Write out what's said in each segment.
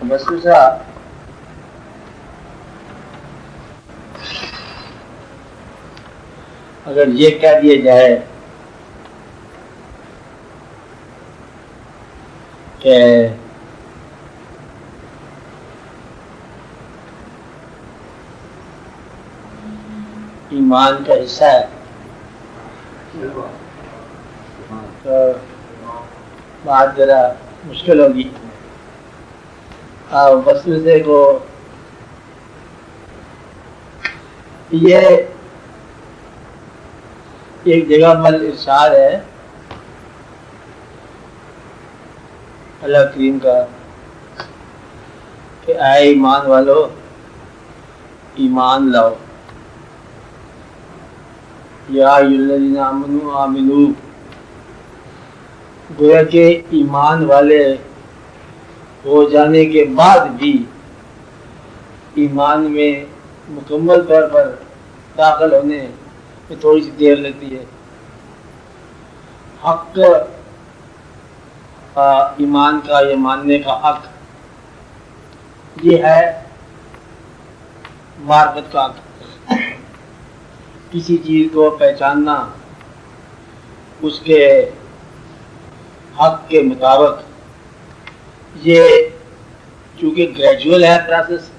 وسوسہ اگر یہ کہہ دیا جائے کہ ایمان کا حصہ ہے تو بات ذرا مشکل ہوگی. وسوسے کو یہ ایک جگہ پر ارشاد ہے اللہ کریم کا کہ اے ایمان والو ایمان لاؤ. یا الذین آمنوا آمنو، گویا کہ ایمان والے ہو جانے کے بعد بھی ایمان میں مکمل طور پر داخل ہونے میں تھوڑی سی دیر لگتی ہے. حق ایمان کا یہ ماننے کا حق یہ ہے معرفت کا حق. کسی چیز کو پہچاننا اس کے حق کے مطابق، یہ چونکہ گریجول ہے پروسیس،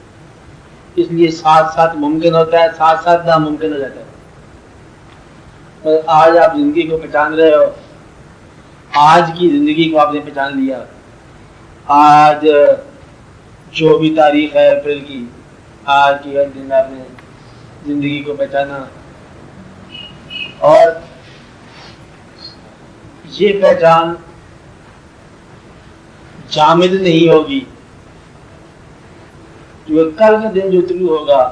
اس لیے ساتھ ساتھ ممکن ہوتا ہے، ساتھ ساتھ ناممکن ہو جاتا ہے. اور آج آپ زندگی کو پہچان رہے ہو، آج کی زندگی کو آپ نے پہچان لیا، آج جو بھی تاریخ ہے اپریل کی، آج کی ہر دن آپ نے زندگی کو پہچانا. اور یہ پہچان جامد نہیں ہوگی، جو کل کا دن جو طلوع ہوگا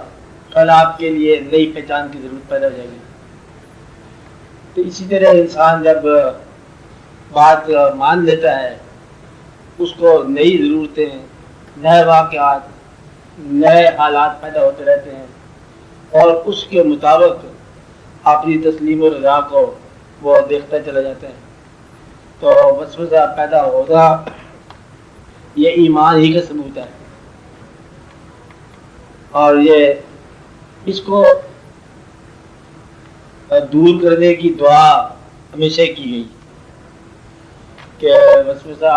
کل آپ کے لیے نئی پہچان کی ضرورت پیدا ہو جائے گی. تو اسی طرح انسان جب بات مان لیتا ہے، اس کو نئی ضرورتیں، نئے واقعات، نئے حالات پیدا ہوتے رہتے ہیں اور اس کے مطابق اپنی تسلیم و رضا کو وہ دیکھتا چلا جاتا ہے. تو وسوسہ پیدا ہوگا، یہ ایمان ہی کا ثبوت ہے. اور یہ اس کو دور کرنے کی دعا ہمیشہ کی گئی کہ وسوسہ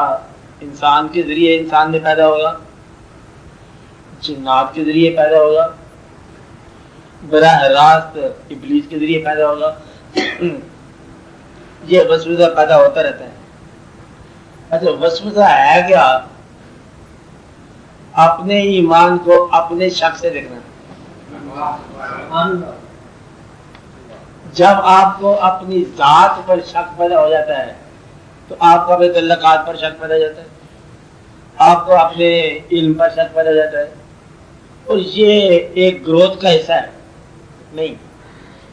انسان کے ذریعے انسان میں پیدا ہوگا، جنات کے ذریعے پیدا ہوگا، براہ راست ابلیس کے ذریعے پیدا ہوگا. یہ وسوسہ پیدا ہوتا رہتا ہے. اچھا وسوسہ ہے کیا؟ اپنے ایمان کو اپنے شک سے دیکھنا. جب آپ کو اپنی ذات پر شک پیدا ہو جاتا ہے تو آپ کو اپنے تعلقات پر شک پیدا ہو جاتا ہے، آپ کو اپنے علم پر شک پیدا ہو جاتا ہے. اور یہ ایک گروتھ کا حصہ ہے. نہیں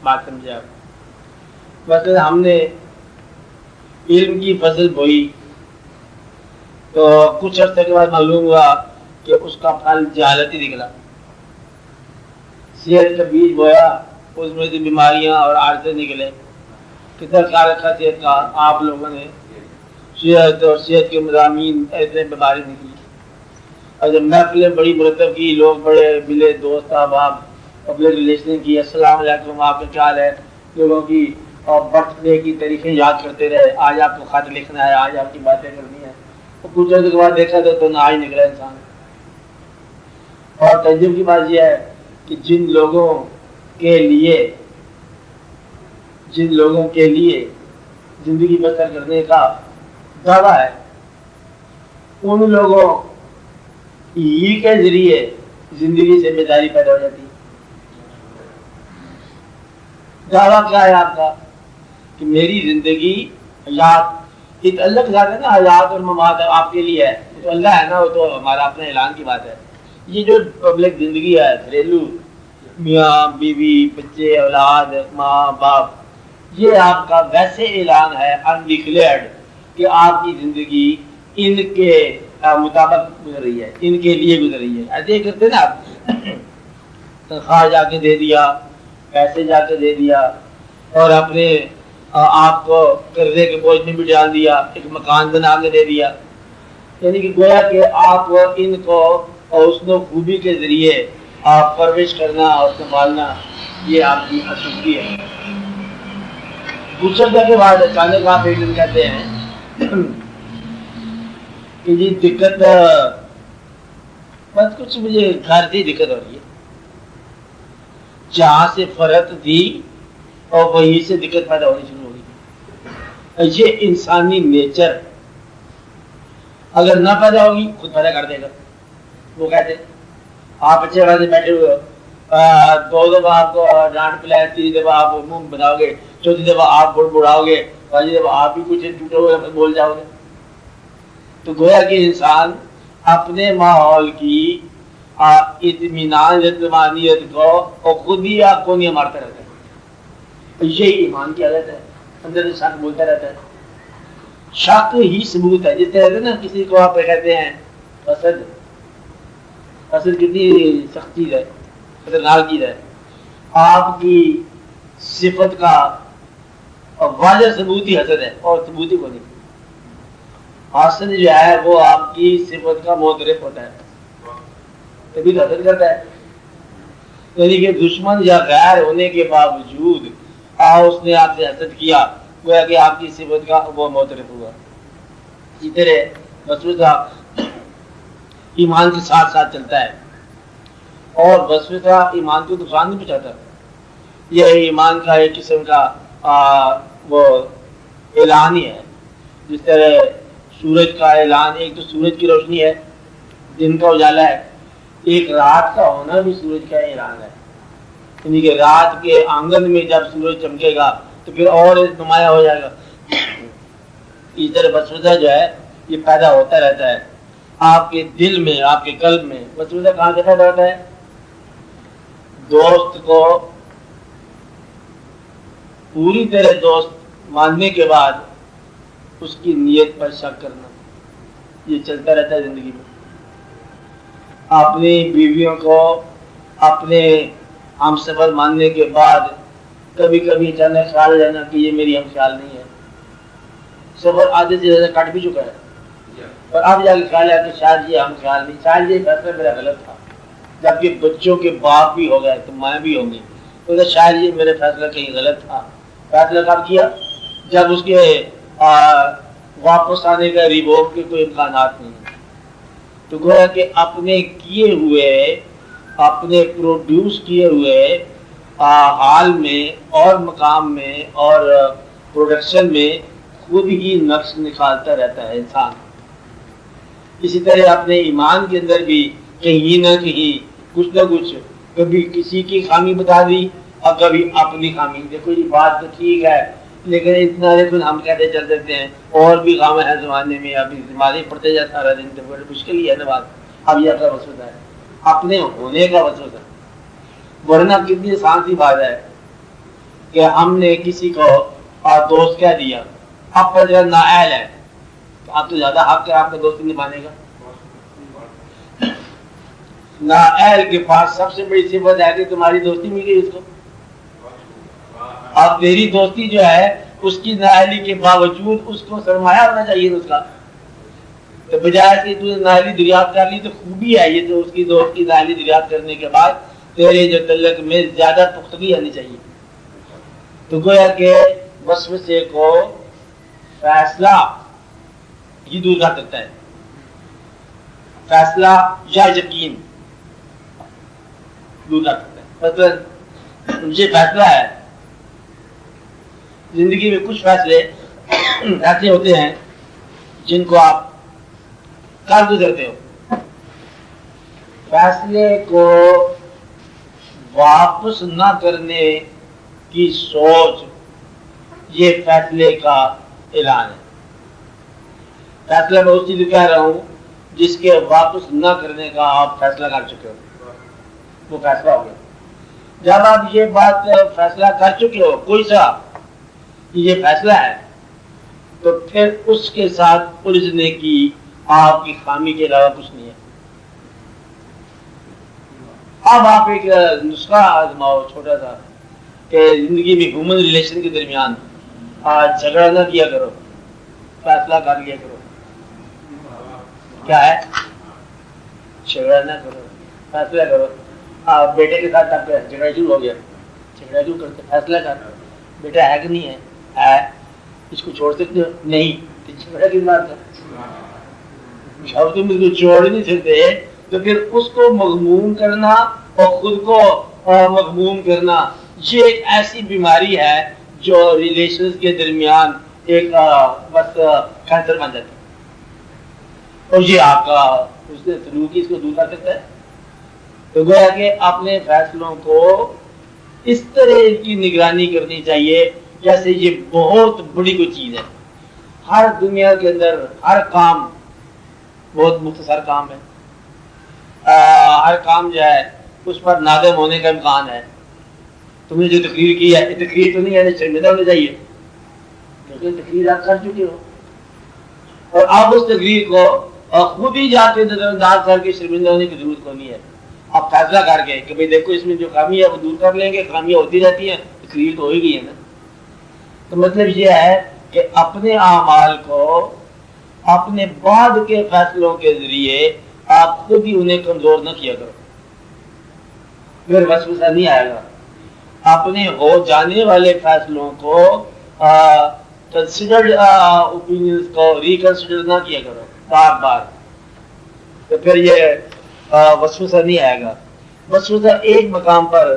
بات سمجھے آپ؟ مثلا ہم نے علم کی فصل بوئی تو کچھ عرصے کے بعد معلوم ہوا کہ اس کا پھل جہالت ہی نکلا. صحت کا بیج بویا، اس میں سے بیماریاں اور عارضے نکلے. کتنا خیال رکھا صحت کا آپ لوگوں نے، صحت اور صحت کے مضامین ایسے بیماری نکلی. اور جب محفلیں بڑی مرتب کی، لوگ بڑے ملے، دوست احباب، پبلک ریلیشن کی، السلام علیکم، آپ کا کیا حال ہے، لوگوں کی اور برتھ ڈے کی تاریخیں یاد کرتے رہے، آج آپ کو خط لکھنا ہے، آج آپ کی باتیں کرنی ہے. کچھ عرصے کے بعد دیکھا تو نہ ہی نکلا انسان. اور تعجب کی بات یہ ہے کہ جن لوگوں کے لیے زندگی بسر کرنے کا دعویٰ ہے، ان لوگوں ہی کے ذریعے زندگی سے بیداری پیدا ہو جاتی ہے. دعویٰ کیا ہے آپ کا کہ میری زندگی حیات، ایک اللہ ذات ہے نا، حیات اور ممات آپ کے لیے ہے. تو اللہ ہے نا، وہ تو ہمارا اپنے اعلان کی بات ہے. یہ جو پبلک زندگی ہے، گھریلو میاں بیوی، بچے، اولاد، ماں باپ، یہ آپ کا ویسے اعلان ہے انڈکلیئرڈ کہ آپ کی زندگی ان کے مطابق گزر رہی ہے، ان کے لیے گزر رہی ہے. ایسے ہی کرتے نا آپ، تنخواہ جا کے دے دیا، پیسے جا کے دے دیا، اور اپنے آپ کو قرضے کے بوجھ میں بھی ڈال دیا، ایک مکان بنا کے دے دیا. یعنی کہ گویا کہ آپ ان کو حسن و خوبی کے ذریعے آپ پرورش کرنا اور سنبھالنا یہ آپ کی خصوصی ہے. گزرنے کے بعد اچانک آپ ایک دن کہتے ہیں کہ جی دقت بس کچھ مجھے گھر سے دقت ہو رہی ہے، جہاں سے فرت تھی اور وہیں سے دقت پیدا ہونی شروع ہو گئی. یہ انسانی نیچر اگر نہ پیدا ہوگی خود پیدا کر دے گا. وہ کہتے آپ اچھے خاصے بیٹھے ہوئے ہو، 2 دفعہ آپ کو ڈانٹ پلائے، 3 دفعہ آپ منہ بناؤ گے، 4تھی دفعہ آپ بڑھاؤ گے، 5 دفعہ آپ بھی کچھ ٹوٹے ہوئے بول جاؤ گے. تو گویا کہ انسان اپنے ماحول کی اطمینان اطمینانیت کو اور خود ہی آپ کو نہیں مارتا رہتا ہے. یہی ایمان کی عادت ہے، اندر انسان بولتا رہتا ہے. شک ہی ثبوت ہے. جس طرح نا کسی کو آپ کہتے ہیں حسد، حسد کتنی سخت چیز ہے، خطرناک چیز ہے. آپ کی صفت کا واضح ثبوت ہی حسد ہے اور ثبوت ہی کو نہیں. حسد جو ہے وہ آپ کی صفت کا معترف ہوتا ہے، تبھی تو حسد کرتا ہے. یعنی کہ دشمن یا غیر ہونے کے باوجود اس نے آپ سے حسد کیا، گویا کہ آپ کی صفت کا وہ معترف ہوا. اسی طرح وسوسہ ایمان کے ساتھ ساتھ چلتا ہے اور وسوسہ ایمان کو نقصان نہیں پہنچاتا. یہ ایمان کا ایک قسم کا وہ اعلان ہی ہے. جس طرح سورج کا اعلان، ایک تو سورج کی روشنی ہے، دن کا اجالا ہے، ایک رات کا ہونا بھی سورج کا اعلان ہے. یعنی کہ رات کے آنگن میں جب سورج چمکے گا تو پھر اور نمایاں ہو جائے گا. اس طرح وسوسہ جو ہے یہ پیدا ہوتا رہتا ہے آپ کے دل میں، آپ کے قلب میں. وسوسہ کہاں سے پیدا ہوتا ہے؟ دوست کو پوری طرح دوست ماننے کے بعد اس کی نیت پر شک کرنا، یہ چلتا رہتا ہے زندگی میں. اپنی بیویوں کو اپنے ہم سفر ماننے کے بعد کبھی کبھی اچانک خیال رہنا کہ یہ میری ہم خیال نہیں ہے. سفر آدھے سے زیادہ کٹ بھی چکا ہے اور اب جا کے خیال ہے کہ شاید یہ ہم خیال نہیں، شاید یہ فیصلہ میرا غلط تھا. جبکہ بچوں کے باپ بھی ہو گئے تو ماں بھی ہوں گی، تو شاید یہ میرا فیصلہ کہیں غلط تھا. فیصلہ کب کیا؟ جب اس کے واپس آنے کا ریووک کے کوئی امکانات نہیں. تو گویا کہ اپنے کیے ہوئے، اپنے پروڈیوس کیے ہوئے حال میں اور مقام میں اور پروڈکشن میں خود ہی نقص نکالتا رہتا ہے انسان. اسی طرح اپنے ایمان کے اندر بھی کہیں نہ کہیں کچھ نہ کچھ، کبھی کسی کی خامی بتا دی اور کبھی اپنی خامی. دیکھو یہ بات تو ٹھیک ہے لیکن اتنا لیکن ہم کہتے چل دیتے ہیں اور بھی کام ہے زمانے میں، ابھی زمانے پڑھتے جا سارا دن، تو بڑی مشکل ہی ہے نا بات. اب یہ کا وسوسہ ہے، اپنے ہونے کا وسوسہ. ورنہ کتنی آسان سی بات ہے کہ ہم نے کسی کو دوست کہہ دیا، اب پر جو نااہل ہے تو اب تو زیادہ حق ہے آپ کا دوست نہیں مانے گا. نااہل کے پاس سب سے بڑی صفت ہے کہ تمہاری دوستی مل گئی اس کو. اب تیری دوستی جو ہے اس کی نااہلی کے باوجود اس کو سرمایہ ہونا چاہیے اس کا. تو بجائے کہ تو نااہلی دریافت کر لی تو خوبی ہے یہ، تو اس کی دوست کی نااہلی دریافت کرنے کے بعد تیرے جو تعلق میں زیادہ پختگی آنی چاہیے. تو گویا کہ وسوسے کو فیصلہ ہی دور کر سکتا ہے. فیصلہ یا یقین دور کر سکتا ہے. مثلا مجھے فیصلہ ہے، زندگی میں کچھ فیصلے ایسے ہوتے ہیں جن کو آپ کر گزرتے ہو. فیصلے کو واپس نہ کرنے کی سوچ یہ فیصلے کا اعلان ہے. فیصلہ میں اس چیز کہہ رہا ہوں جس کے واپس نہ کرنے کا آپ فیصلہ کر چکے ہو، وہ فیصلہ ہو گیا. جب آپ یہ بات فیصلہ کر چکے ہو کوئی سا یہ فیصلہ ہے، تو پھر اس کے ساتھ الجھنے کی آپ کی خامی کے علاوہ کچھ نہیں ہے. اب آپ ایک نسخہ آزماؤ چھوٹا سا کہ زندگی میں ہیومن ریلیشن کے درمیان جھگڑا نہ کیا کرو، فیصلہ کر لیا کرو. کیا ہے؟ جھگڑا نہ کرو، فیصلہ کرو. بیٹے کے ساتھ آپ کا جھگڑا شروع ہو گیا، جھگڑا شروع کر کے فیصلہ کر، بیٹا ہے کہ نہیں ہے؟ ہے. اس کو چھوڑ سکتے ہو؟ نہیں. تو جھگڑا کس بات ہے؟ جب تم اس کو چھوڑ نہیں سکتے تو پھر اس کو مغموم کرنا اور خود کو مغموم کرنا، یہ ایک ایسی بیماری ہے جو ریلیشنز کے درمیان ایک بس کینسر بن جاتی ہے، اور یہ آپ کا اس نے سلوک اس کو دور کر سکتا ہے. تو گویا کہ اپنے فیصلوں کو اس طرح کی نگرانی کرنی چاہیے جیسے یہ بہت بڑی کوئی چیز ہے. ہر دنیا کے اندر ہر کام بہت مختصر کام ہے، ہر کام جو ہے اس پر نادم ہونے کا امکان ہے. تم نے جو تقریر کی ہے یہ تقریر تو نہیں ہے، شرمندہ ہونا چاہیے، لیکن تقریر آپ کر چکے ہو اور آپ اس تقریر کو خود ہی جا کے نظر انداز کر کے شرمندہ ہونے کی ضرورت کو نہیں ہے. آپ فیصلہ کر کے کہ بھائی دیکھو اس میں جو خامی ہے وہ دور کر لیں گے، خامیاں ہوتی رہتی ہیں، تقریر تو ہو ہی گئی ہے نا. تو مطلب یہ ہے کہ اپنے اعمال کو اپنے بعد کے فیصلوں کے ذریعے آپ خود ہی انہیں کمزور نہ کیا کرو، پھر وسوسہ نہیں آئے گا. اپنے ہو جانے والے فیصلوں کو کنسیڈرڈ اوپینینز کو ریکنسیڈر نہ کیا کرو بار بار، تو پھر یہ وسوسہ نہیں آئے گا. وسوسہ ایک مقام پر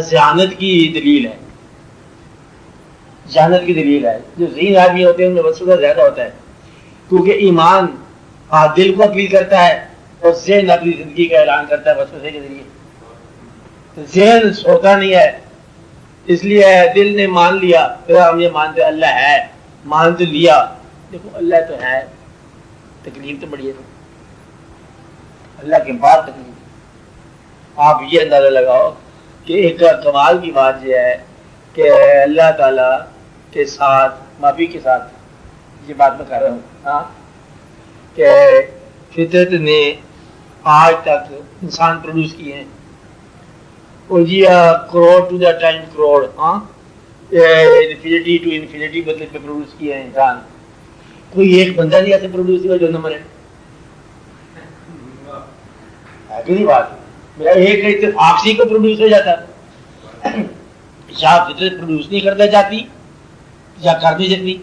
ذہانت کی دلیل ہے، ذہانت کی دلیل ہے. جو ذہین آدمی ہوتے ہیں ان میں وسوسہ زیادہ ہوتا ہے، کیونکہ ایمان دل کو اپیل کرتا ہے اور ذہن اپنی زندگی کا اعلان کرتا ہے وسوسے کے ذریعے. ذہن سوتا نہیں ہے، اس لیے دل نے مان لیا، پھر ہم یہ مانتے اللہ ہے، مان تو لیا، دیکھو اللہ تو ہے، تکلیف تو بڑی ہے، اللہ کے بعد تکلیف. آپ یہ اندازہ لگاؤ کہ ایک کمال کی بات یہ ہے کہ اللہ تعالیٰ کے ساتھ معافی کے ساتھ یہ بات میں کر رہا ہوں ہاں کہ فطرت نے آج تک انسان پروڈیوس کیے ہیں، اور یہ crore to the time crore, ہاں انفینٹی ٹو انفینٹی مطلب پہ پروڈیوس کیے ہیں انسان. کوئی ایک بندہ نہیں ایسے پروڈیوس ہوا جو نمبر ہے کہ نہیں بات؟ میرا ایک اتفاق سے کو پروڈیوس ہو جاتا، یا فطرت پروڈیوس نہیں کرنا چاہتی یا کر نہیں سکتی.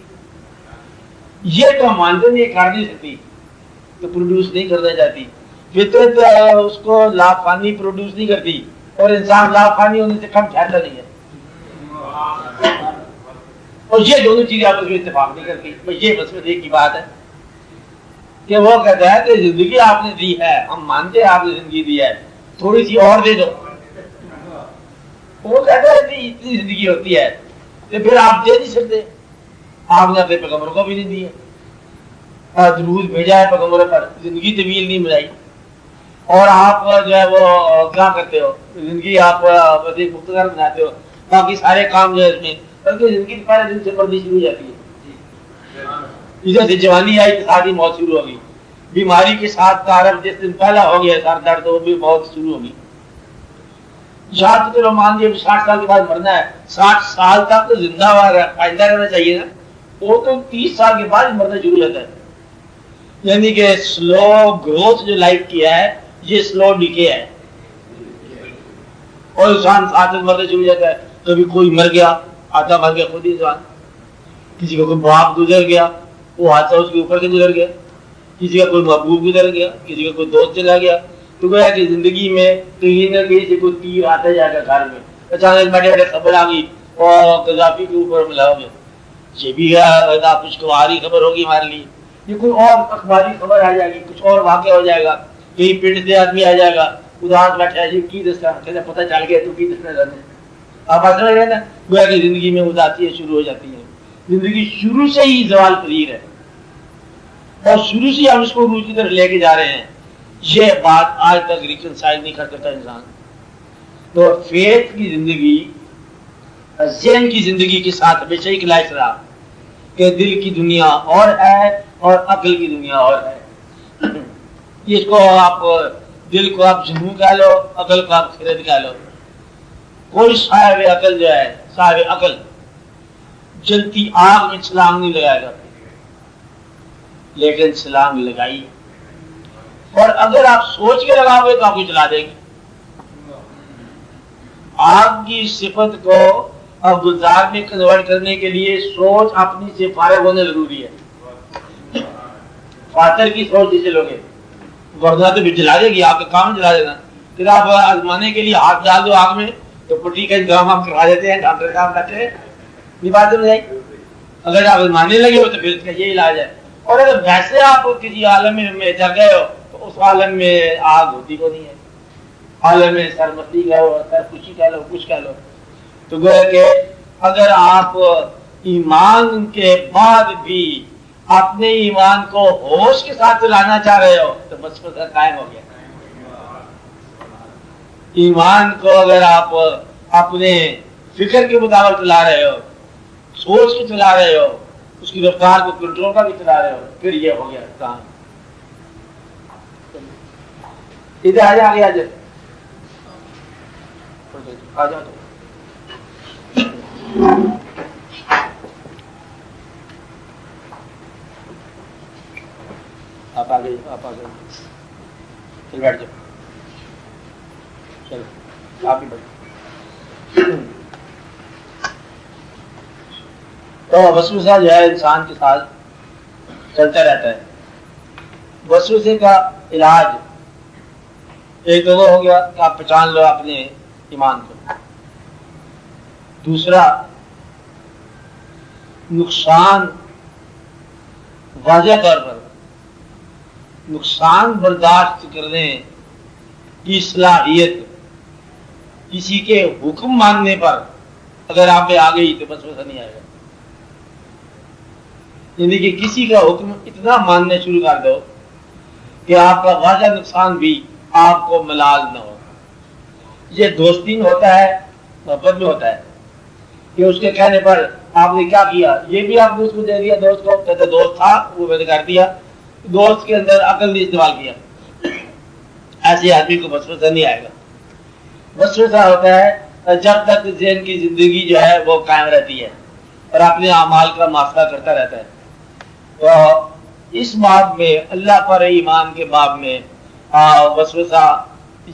یہ تو مانتے نہیں کر نہیں سکتی تو پروڈیوس نہیں کرنا چاہتی. فطرت اس کو لافانی پروڈیوس نہیں کرتی اور انسان لافانی ہونے سے کم ٹھہرتا نہیں ہے، اور یہ دونوں چیزیں آپس میں اتفاق نہیں کرتی. یہ بس ایک کی بات ہے کہ وہ کہتا ہے کہ زندگی آپ نے دی ہے، ہم مانتے ہیں آپ نے زندگی دی ہے، تھوڑی سی اور دے دو. وہ کہتا ہے کہ اتنی زندگی ہوتی ہے تو پھر آپ دے نہیں سکتے. آپ نے اپنے پیغمبر کو بھی نہیں دی ہے، درود بھیجا ہے پیغمبر پر، زندگی طویل نہیں ملائی، اور آپ جو ہے وہ کیا کرتے ہو، زندگی آپ بس ایک مختصر بناتے ہو، باقی سارے کام جو ہے اس میں، بلکہ زندگی پہلے دن سے مردی شروع ہو جاتی ہے. ادھر سے جوانی آئی تو ساری موت شروع ہوگی، بیماری کے ساتھ تعارف جس دن پہلا ہو گیا سر درد تو وہ بھی موت شروع ہوگی. یہاں تو چلو مان لیے 60 سال کے بعد مرنا ہے، 60 سال تک تو زندہ آئندہ رہنا چاہیے نا، وہ تو 30 سال کے بعد مرنا شروع ہو جاتا ہے. یعنی کہ سلو گروتھ جو لائف کی ہے یہ سلو ڈیکے ہے، اور انسان ساتھ میں مرنا شروع ہو جاتا ہے. کبھی کوئی مر گیا، آدھا مر گیا خود ہی انسان، کسی کو کوئی باپ گزر گیا وہ حادثہ اس کے اوپر سے گزر گیا، کسی کا کوئی محبوب گزر گیا، کسی کا کوئی دوست چلا گیا. تو گویا کہ زندگی میں کہیں نہ کہیں سے کوئی تیر آتا جائے گا گھر میں. اچانک بیٹھے بیٹھے خبر آ گئی اور قذافی کے اوپر ملا ہو گیا، یہ بھی خوشگواری خبر ہوگی ہمارے لیے. یہ کوئی اور اخباری خبر آ جائے گی، کچھ اور واقعہ ہو جائے گا، کہیں پنڈ سے آدمی آ جائے گا اداس بیٹھا ہے، کی دستا کہتے پتہ چل گیا تو کی دسنا جانے. آپ آ رہے ہیں نا، گویا کہ زندگی میں اداسیاں شروع ہو جاتی ہیں. زندگی شروع سے ہی زوال پذیر ہے اور شروع سے ہم اس کو روح کی طرف لے کے جا رہے ہیں. یہ بات آج تک ریکنسائل نہیں کر سکتا انسان. تو فیتھ کی زندگی ذہن کی زندگی کے ساتھ ہمیشہ ہی کلاس رہا کہ دل کی دنیا اور ہے اور عقل کی دنیا اور ہے. اس کو آپ دل کو آپ جنوں کہہ لو، عقل کو آپ خرد کہہ لو. کوئی صاحب عقل جو ہے، صاحب عقل جلتی آگ میں چھلانگ نہیں لگائے گا، لیکن چھلانگ لگائی اور اگر آپ سوچ کے لگاؤ گے تو آپ کو چلا دیں گے. آگ کی صفت کو اب گلزار میں کنورٹ کرنے کے لیے سوچ اپنی سے فارغ ہونے ضروری ہے. فاتر کی سوچ جسے لوگے گردہ تو بھی جلا دے گی، آپ کا کام جلا دینا. پھر آپ آزمانے کے لیے ہاتھ ڈال دو آگ میں تو پٹی کا انتظام ہم کروا دیتے ہیں، ڈاکٹر صاحب کرتے ہیں. یہ بات سمجھ آئی؟ اگر آپ آزمانے لگے ہو تو پھر اس کا یہ علاج ہے. اور اگر ویسے آپ کسی عالم میں چل گئے ہو تو اس عالم میں آگ ہوتی کو نہیں ہے. عالم میں سرمستی کہہ لو، سر خوشی کہہ لو، کچھ کہہ لو. تو گویا کہ اگر آپ ایمان کے بعد بھی اپنے ایمان کو ہوش کے ساتھ چلانا چاہ رہے ہو تو بس قائم ہو گیا. ایمان کو اگر آپ اپنے فکر کے مطابق چلا رہے ہو، سوچ کے چلا رہے ہو، اس کی رفتار کو کنٹرول کر کے چلا رہے ہو، پھر یہ ہو گیا کام. ادھر آ جا، آگے آ جائے، آ جاؤ. آپ آگے، آپ آگے چل بیٹھ جاؤ. چلو آپ ہی بیٹھو. تو وسوسہ جو ہے انسان کے ساتھ چلتا رہتا ہے. وسوسے کا علاج ایک تو وہ ہو گیا کہ آپ پہچان لو اپنے ایمان کو. دوسرا، نقصان واضح طور پر نقصان برداشت کرنے کی صلاحیت کسی کے حکم ماننے پر اگر آپ پہ آ گئی تو بس ویسا نہیں آئے گا. یعنی کہ کسی کا حکم اتنا ماننے شروع کر دو کہ آپ کا واضح نقصان بھی آپ کو ملال نہ ہو. یہ دوستی میں ہوتا ہے، محبت میں ہوتا ہے کہ اس کے کہنے پر آپ نے کیا کیا، یہ بھی آپ نے اس کو دے دیا دوست کو. کہتے دوست تھا وہ میں نے کر دیا. دوست کے اندر عقل نہیں استعمال کیا. ایسے آدمی کو وسوسہ نہیں آئے گا. وسوسہ ہوتا ہے جب تک ذہن کی زندگی جو ہے وہ قائم رہتی ہے اور اپنے اعمال کا محاسبہ کرتا رہتا ہے. تو اس باب میں اللہ پر ایمان کے باب میں وسوسہ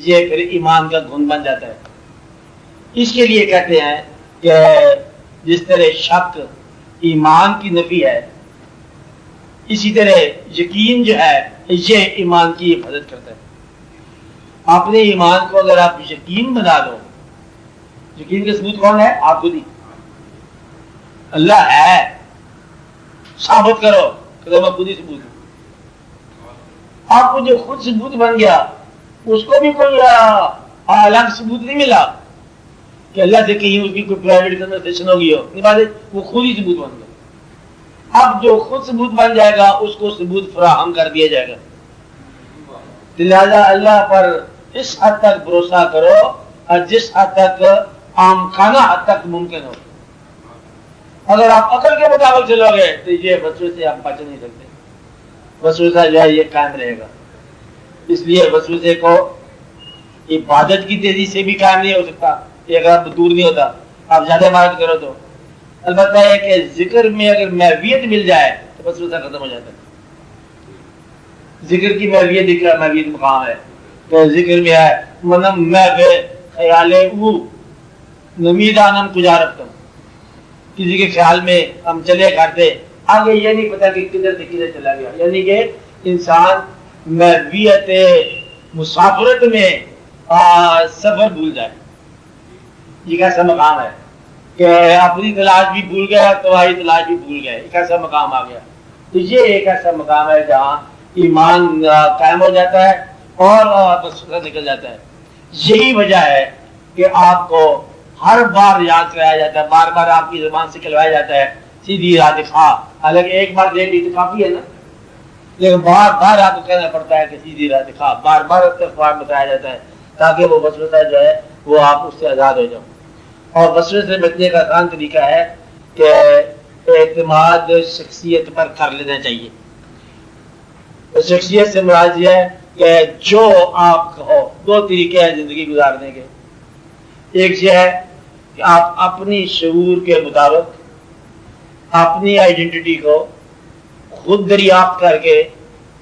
یہ پھر ایمان کا گن بن جاتا ہے. اس کے لیے کہتے ہیں کہ جس طرح شک ایمان کی نفی ہے، اسی طرح یقین جو ہے یہ ایمان کی حفاظت کرتا ہے. اپنے ایمان کو اگر آپ یقین بنا دو، یقین کا ثبوت کون ہے؟ آپ خود ہی. اللہ ہے، ثابت کرو کہ میں خود ہی ثبوت ہوں. آپ کو جو خود ثبوت بن گیا اس کو بھی کوئی الگ ثبوت نہیں ملا کہ اللہ سے کہیں اس کی کوئی پرائیویٹ کنورسیشن ہوگی ہو، نہیں بات ہے، وہ خود ہی ثبوت بن گیا. اب جو خود ثبوت بن جائے گا اس کو ثبوت فراہم کر دیا جائے گا. لہذا اللہ پر اس حد تک بھروسہ کرو اور جس حد تک آمکانہ حد تک ممکن ہو. اگر آپ عقل کے مطابق چلو گے تو یہ وسوسے سے آپ بچ نہیں سکتے. وسوسہ جو ہے یہ قائم رہے گا. اس لیے وسوسے کو عبادت کی تیزی سے بھی قائم نہیں ہو سکتا. یہ اگر آپ دور نہیں ہوتا، آپ زیادہ عبادت کرو تو. البتہ ہے کہ ذکر میں اگر محویت مل جائے تو وسوسہ ختم ہو جاتا ہے. ذکر کی محویت ذکر محویت مقام ہے. تو ذکر میں ہے منم محو خیال او نمیدانم کجا رفتم. کسی کے خیال میں ہم چلے کرتے، آگے یہ نہیں پتا کہ کدھر سے کدھر چلا گیا. یعنی کہ انسان محویت مسافرت میں سفر بھول جائے. یہ کیسا مقام ہے کہ اپنی تلاش بھی بھول گیا، تمہاری تلاش بھی بھول گئے. ایک ایسا مقام آ گیا. تو یہ ایک ایسا مقام ہے جہاں ایمان قائم ہو جاتا ہے اور وسوسہ نکل جاتا ہے. یہی وجہ ہے کہ آپ کو ہر بار یاد کرایا جاتا ہے، بار بار آپ کی زبان سے کھلوایا جاتا ہے سیدھی راہ دکھا. حالانکہ ایک بار دیکھ لی تو کافی ہے نا، لیکن بار بار آپ کو کہنا پڑتا ہے کہ سیدھی راہ دکھا. بار بار استغفار بتایا جاتا ہے تاکہ وہ وسوسہ جو ہے وہ آپ اس سے آزاد ہو جاؤ. اور وسوسے سے بچنے کا آسان طریقہ ہے کہ اعتماد شخصیت پر کر لینا چاہیے. شخصیت سے مراد یہ ہے کہ جو آپ کہو. دو طریقے ہیں زندگی گزارنے کے. ایک یہ ہے کہ آپ اپنی شعور کے مطابق اپنی آئیڈینٹی کو خود دریافت کر کے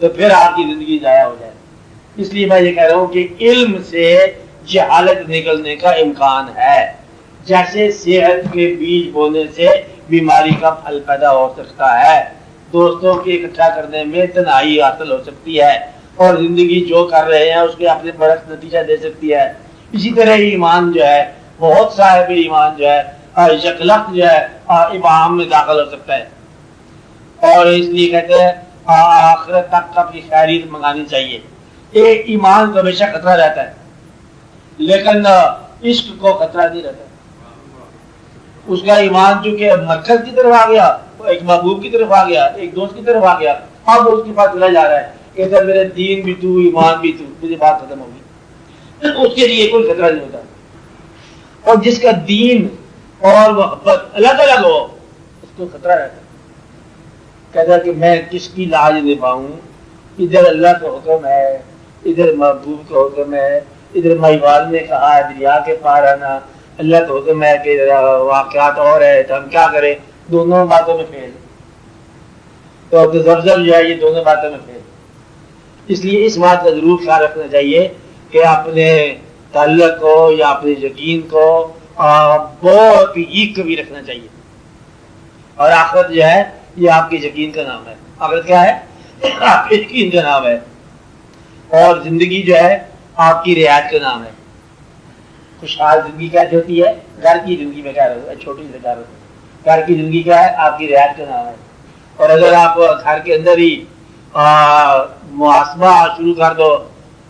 تو پھر آپ کی زندگی ضائع ہو جائے. اس لیے میں یہ کہہ رہا ہوں کہ علم سے جہالت نکلنے کا امکان ہے. جیسے صحت کے بیج بونے سے بیماری کا پھل پیدا ہو سکتا ہے, دوستوں کے اکٹھا کرنے میں تنہائی حاصل ہو سکتی ہے, اور زندگی جو کر رہے ہیں اس کے اپنے برعکس نتیجہ دے سکتی ہے. اسی طرح ایمان جو ہے, بہت صاحب ایمان جو ہے یکلخت جو ہے ابہام میں داخل ہو سکتا ہے. اور اس لیے کہتے ہیں آخرت تک اپنی خیریت منگانی چاہیے. ایک ایمان کو ہمیشہ خطرہ رہتا ہے, لیکن عشق کو خطرہ نہیں رہتا. اس کا ایمان چونکہ مرکز کی طرف آ گیا, ایک محبوب کی طرف آ گیا, ایک دوست کی طرف آ گیا, اب اس کے پاس چلا جا رہا ہے کہ ادھر میرے دین بھی تو, ایمان بھی تو, مجھے بات ختم ہوگی. اس کے لیے کوئی خطرہ نہیں ہوتا. اور جس کا دین اور محبت الگ الگ ہو اس کو خطرہ رہتا ہے. کہتا ہے کہ میں کس کی لاج نبھاؤں, ادھر اللہ کا حکم ہے, ادھر محبوب کا حکم ہے, ادھر مہیوال نے کہا ہے دریا کے پار آنا, اللہ کا حکم ہے کہ واقعات اور ہے, تو ہم کیا کریں؟ دونوں باتوں میں فیل. تو اب زمزم جو ہے یہ دونوں باتوں میں فیل. اس لیے اس بات کا ضرور خیال رکھنا چاہیے کہ اپنے تعلق کو یا اپنے یقین کو بہت ہی کبھی رکھنا چاہیے. اور آخرت جو ہے یہ آپ کے یقین کا نام ہے. آخرت کیا ہے؟ آپ کے یقین کا نام ہے. اور زندگی جو ہے آپ کی رعایت کا نام ہے. خوشحال زندگی کیسے ہوتی ہے؟ گھر کی زندگی میں کیا رہتا ہے, چھوٹی سی گھر ہوتی ہے. گھر کی زندگی کیا ہے؟ آپ کی رعایت کا نام ہے. اور اگر آپ گھر کے اندر ہی محاسبہ شروع کر دو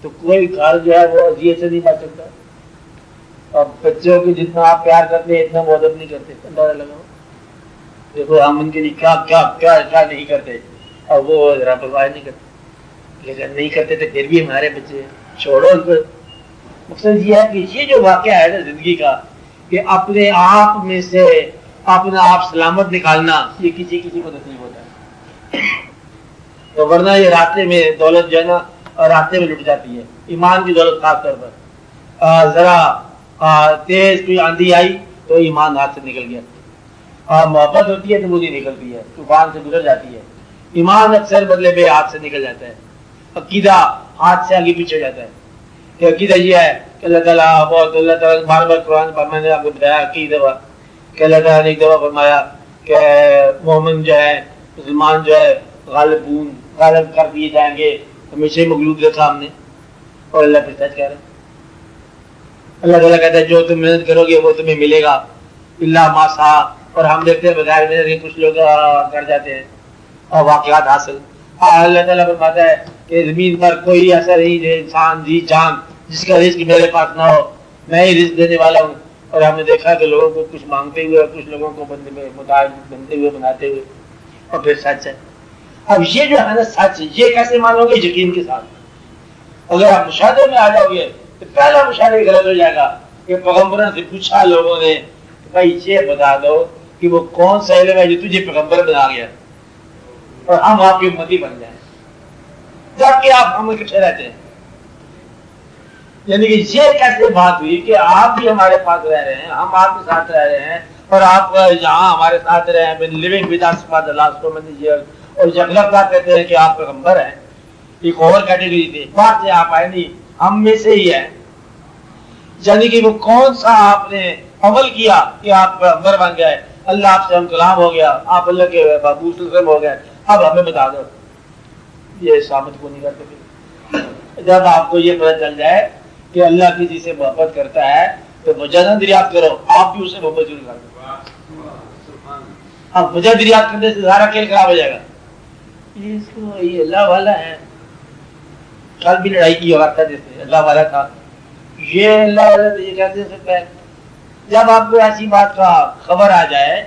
تو کوئی گھر جو ہے وہ اذیت سے نہیں بچ سکتا. اور بچوں کو جتنا آپ پیار کرتے ہیں اتنا وہ ادب نہیں کرتے. اندازہ لگاؤ, دیکھو ہم ان کے لیے کیا کیا کیا کیا نہیں کرتے, اور وہ ذرا پرواہ نہیں کرتے. لیکن نہیں کرتے تو پھر بھی ہمارے بچے چھوڑو ان کو. مقصد یہ ہے کہ یہ جو واقعہ ہے نا زندگی کا, کہ اپنے آپ میں سے اپنا آپ سلامت نکالنا, یہ کسی کسی کو نصیب ہوتا ہے. تو ورنہ یہ راستے میں دولت جو ہے نا راستے میں لٹ جاتی ہے. ایمان کی دولت خاص طور پر ذرا تیز کوئی آندھی آئی تو ایمان ہاتھ سے نکل گیا. محبت ہوتی ہے تو وہ نہیں نکلتی ہے, طوفان سے گزر جاتی ہے. ایمان اکثر بدلے بے ہاتھ سے نکل جاتا ہے. عقیدہ ہاتھ سے آگے پیچھے جاتا ہے. کہ عقیدہ یہ ہے کہ اللہ تعالیٰ بہت, اللہ تعالیٰ بار بار قرآن پر میں نے آپ کو بتایا کی دفعہ کہ اللہ تعالیٰ نے ایک دفعہ فرمایا کہ مومن جو ہے, مسلمان جو ہے غالب کر دیے جائیں گے. ہمیشہ مغلوب دیکھا ہم نے, اور اللہ پھر سچ کہہ رہے ہیں. اللہ تعالیٰ کہتا ہے جو تم محنت کرو گے وہ تمہیں ملے گا اللہ ما سعی. اور ہم دیکھتے ہیں بغیر محنت کے کچھ لوگ کر جاتے ہیں اور واقعات حاصل. اللہ تعالیٰ فرماتا ہے کہ زمین پر کوئی ایسا نہیں ہے انسان جی جان جس کا رزق میرے پاس نہ ہو, میں ہی رزق دینے والا ہوں. اور ہم نے دیکھا کہ لوگوں کو کچھ مانگتے ہوئے اور کچھ لوگوں کو بنتے ہوئے بناتے ہوئے, اور پھر سچ ہے. اب یہ جو ہے نا سچ, یہ کیسے مانو گے؟ یقین کے ساتھ. اگر آپ مشاہدے میں آ جاؤ گے تو پہلا مشاہدہ غلط ہو جائے گا. کہ پیغمبروں سے پوچھا لوگوں نے کہ بھائی یہ بتا دو کہ وہ کون سا علم ہے جو تجھے پیغمبر بنا گیا اور ہم آپ کی امتی بن جائیں, جبکہ آپ ہم اکٹھے رہتے ہیں. یعنی کہ یہ کیسے بات ہوئی کہ آپ بھی ہمارے پاس رہ رہے ہیں, ہم آپ کے ساتھ رہ رہے ہیں, اور آپ یہاں ہمارے ساتھ رہے ہیں living with us for the last so many years, اور جگلب بات کہتے ہیں کہ آپ پیغمبر ہیں. ایک اور کیٹیگری تھی, بات سے آپ آئے نہیں, ہم میں سے ہی ہیں. یعنی کہ وہ کون سا آپ نے عمل کیا کہ آپ پیغمبر بن گئے, اللہ آپ سے ہم کلام ہو گیا, آپ اللہ کے بابو سلم ہو گئے, اب ہمیں بتا دو. یہ ثابت کو نہیں کرتے. جب آپ کو یہ پتہ چل جائے کہ اللہ کسی سے محبت کرتا ہے تو وجہ نہ دریافت کرو, آپ بھی اسے محبت شروع کر دو. اب وجہ دریافت کرنے سے سارا کھیل خراب ہو جائے گا. یہ اللہ والا ہے, کل بھی لڑائی کی ہوتا جیسے اللہ والا تھا, یہ اللہ والا یہ کیسے ہو سکتا ہے؟ جب آپ کو ایسی بات کا خبر آ جائے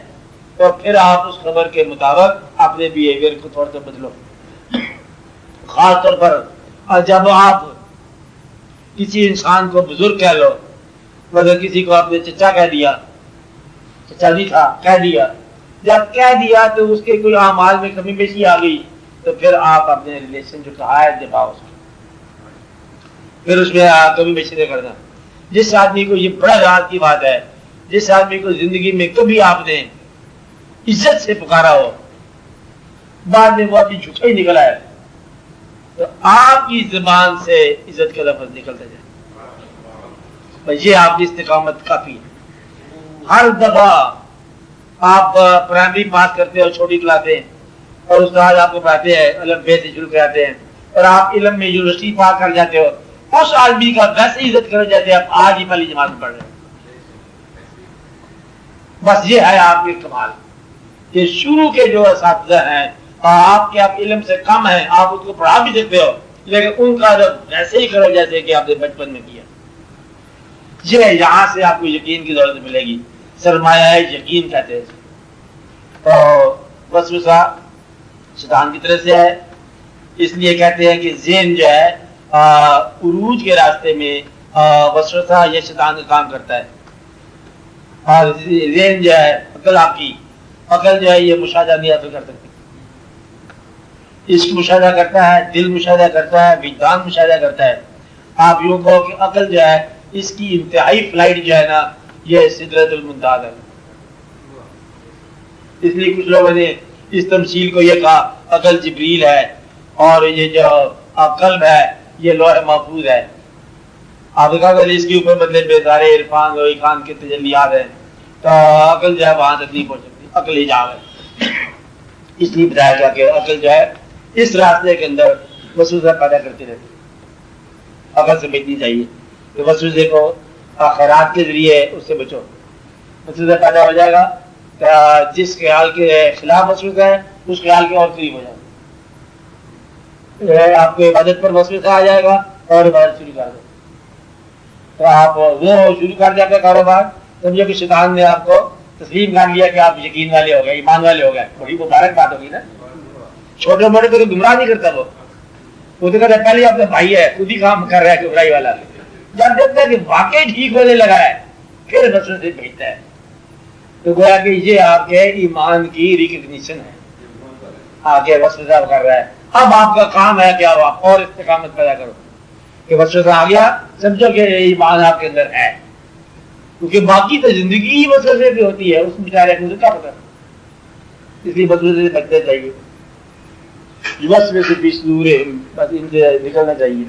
تو پھر آپ اس خبر کے مطابق اپنے بیہیویئر کو تھوڑا سا بدلو. خاص طور پر جب آپ کسی انسان کو بزرگ کہہ لو, مگر کسی کو آپ نے چچا کہہ دیا, چچا نہیں تھا کہہ دیا, جب کہہ دیا تو اس کے کوئی اعمال میں کمی بیشی آ گئی تو پھر آپ اپنے ریلیشن جو کہا ہے دباؤ اس کو, پھر اس میں کمی بیشی نہیں کرنا. جس آدمی کو یہ بڑا راز کی بات ہے, جس آدمی کو زندگی میں کبھی آپ نے عزت سے پکارا ہو, بعد میں وہ اپنی جھوٹا ہی نکلا ہے, تو آپ کی زبان سے عزت کا لفظ نکلتا جائے. بس یہ آپ کی استقامت کافی ہے. ہر دفعہ آپ پرائمری پاس کرتے ہو چھوٹی کلاسیں اور استاد آپ کو پڑھاتے ہیں الف بے سے شروع کراتے ہیں اور آپ علم میں یونیورسٹی پاس کر جاتے ہو، اس آدمی کا ویسے عزت کر جاتے ہیں آپ آج ہی پہلی جماعت میں پڑھ رہے ہیں. بس یہ ہے آپ کے کمال کہ شروع کے جو اساتذہ ہیں آپ کے آپ علم سے کم ہیں، آپ اس کو پڑھا بھی سکتے ہو لیکن ان کا ادب ویسے ہی کرو جیسے کہ آپ نے بچپن میں کیا. یہ یہاں سے آپ کو یقین کی ضرورت ملے گی. سرمایہ یقین کہتے ہیں. تو وسوسہ شیطان کی طرف سے ہے، اس لیے کہتے ہیں کہ ذہن جو ہے عروج کے راستے میں وسوسہ یا شیطان کا کام کرتا ہے. اور ذہن جو ہے عقل، آپ کی عقل جو ہے یہ مشاہدہ نہیں حاصل کر سکتی. عشق مشاہدہ کرتا ہے، دل مشاہدہ کرتا ہے، وجدان مشاہدہ کرتا ہے. آپ یوں کہو کہ عقل جو ہے اس کی انتہائی فلائٹ جو ہے نا یہ سدرۃ المنتہا ہے. اس لیے کچھ لوگوں نے اس تمثیل کو یہ کہا عقل جبریل ہے اور یہ جو قلب ہے یہ لوح محفوظ ہے. آپ کہا کہ اس کے اوپر مطلب بیدار عرفان روئی خان کے تجلیات ہیں تو عقل جو ہے وہاں تک نہیں پہنچ سکتی، عقل ہی جا ہے. اس لیے بتایا گیا کہ عقل جو ہے اس راستے کے اندر وسوسہ پیدا کرتی رہتی. عقل سے بچنی چاہیے کہ وسوسے کو خیرات کے ذریعے اس سے بچو. وسوسہ پیدا ہو جائے گا جس خیال کے خلاف وسوسہ ہے اس خیال کے اور قریب ہو جائے گا. آپ کو عبادت پر وسوسہ آ جائے گا اور عبادت شروع کر دو تو آپ وہ شروع کر جاتے کاروبار. سمجھو کہ شیطان نے آپ کو تسلیم کر لیا کہ آپ یقین والے ہو گئے، ایمان والے ہو گئے. بڑی مبارک بات ہوگی نا. چھوٹے موٹے کو تو گمراہ نہیں کرتا وہ تو کہتا ہے پہلے اپنا بھائی ہے خود ہی کام کر رہا ہے گمراہی والا. جب دیکھتا ہے کہ واقعی ٹھیک ہونے لگا ہے پھر وسوسے بھیجتا ہے. تو گویا کہ یہ آپ کے ایمان کی ریکگنیشن ہے. آگے وسوسہ کر رہا ہے، اب آپ کا کام ہے کہ آپ اور استقامت پیدا کرو کہ وسوسہ آ گیا سمجھو کہ ایمان آپ کے اندر ہے. کیونکہ باقی تو زندگی ہی وسوسے کی ہوتی ہے، اس بیچارے کو کیا پتا. اس لیے وسوسے سے بچنا چاہیے. وسوسے سے بھی دور ہے، بس ان سے نکلنا چاہیے.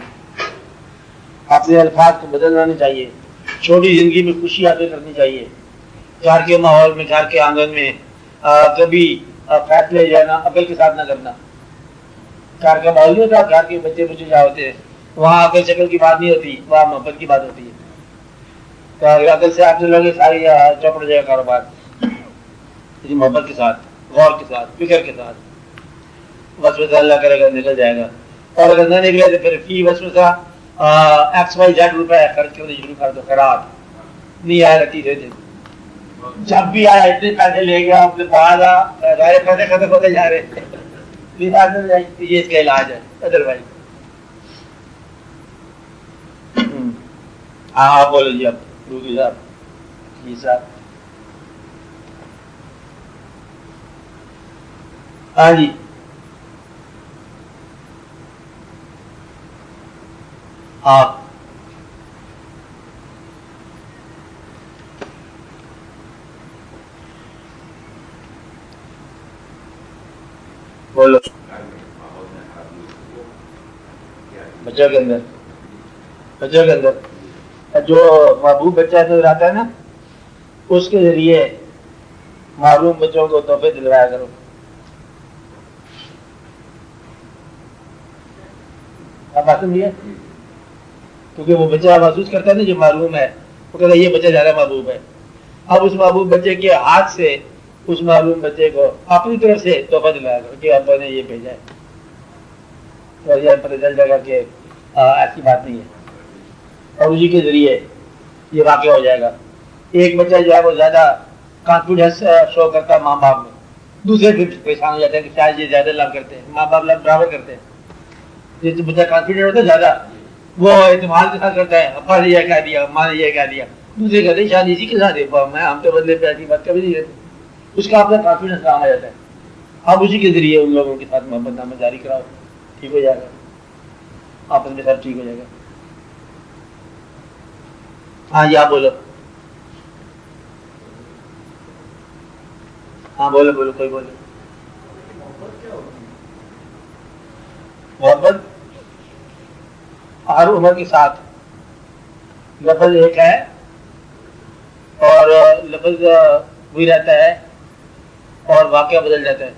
اپنے الفاظ کو بدلنا نہیں چاہیے. چھوٹی زندگی میں خوشی حاصل کرنی چاہیے. گھر کے ماحول میں، گھر کے آنگن میں کبھی فیصلے جو ہے نا عقل کے ساتھ نہ کرنا. گھر کا ماحول نہیں ہوتا، گھر کے بچے جہاں ہوتے ہیں وہاں عقل شکل کی بات نہیں ہوتی، وہاں محبت کی بات ہوتی ہے. تو عقل سے آپ سے لوگ ساری چوپڑ جائے گا کاروبار. محبت کے ساتھ، غور کے ساتھ، فکر کے ساتھ وسوسہ اللہ کرے گا نکل جائے گا. اور اگر نہ نکلے تو پھر فی وسوسہ XYZ روپے خرچ کرنے شروع کر دو. خیرات نہیں آیا رتی دے دے. جب بھی آیا اتنے پیسے لے گیا اپنے بعد پیسے ختم ہوتے جا رہے ہیں. یہ اس کا علاج ہے. ادروائز ہاں بولو جی. اب روکی صاحب جی صاحب. ہاں جی ہاں بولو. بچوں کے اندر جو محبوب بچہ نظر آتا ہے نا اس کے ذریعے معلوم بچوں کو تحفے دلوایا کرو. آپ بات سمجھیے. کیونکہ وہ بچہ محسوس کرتا ہے نا جو معلوم ہے وہ کہتا ہے یہ بچہ زیادہ محبوب ہے. اب اس محبوب بچے کے ہاتھ سے اس معلوم بچے کو اپنی طرف سے تحفہ دلایا کرو کہ ابا نے یہ بھیجا ہے. تو یہ پتہ چل جائے گا کہ ایسی بات نہیں ہے. اور اسی کے ذریعے یہ واقع ہو جائے گا. ایک بچہ جو ہے وہ زیادہ کانفیڈینس شو کرتا ہے ماں باپ میں، دوسرے پھر پریشان ہو جاتے ہیں کہ شاید یہ زیادہ لو کرتے ہیں. ماں باپ لو برابر کرتے ہیں. جس بچہ کانفیڈنٹ ہوتا ہے زیادہ وہ اعتماد کے ساتھ کرتا ہے ابا نے یہ کہہ دیا، ماں نے یہ کہہ دیا. دوسرے کہتے ہیں شاید اسی کے ساتھ میں ہم تو بدلے پہ ایسی بات کبھی نہیں کرتے. اس کا اپنا کانفیڈنس کام آ جاتا ہے. اب اسی کے ذریعے ان لوگوں کے ساتھ محبت نامہ جاری کراؤ، ٹھیک ہو جائے گا. آپس میں سب ٹھیک ہو جائے گا. ہاں جی آپ بولو. ہاں بولو کوئی بولو. محبت ہر عمر کے ساتھ لفظ ایک ہے اور لفظ وہی رہتا ہے اور واقعہ بدل جاتا ہے.